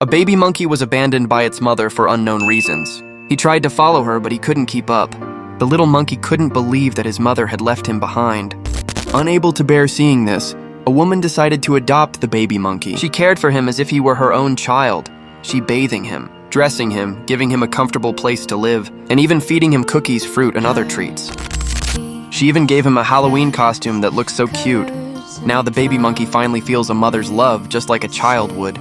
A baby monkey was abandoned by its mother for unknown reasons. He tried to follow her, but he couldn't keep up. The little monkey couldn't believe that his mother had left him behind. Unable to bear seeing this, a woman decided to adopt the baby monkey. She cared for him as if he were her own child. She bathing him, dressing him, giving him a comfortable place to live, and even feeding him cookies, fruit, and other treats. She even gave him a Halloween costume that looked so cute. Now the baby monkey finally feels a mother's love just like a child would.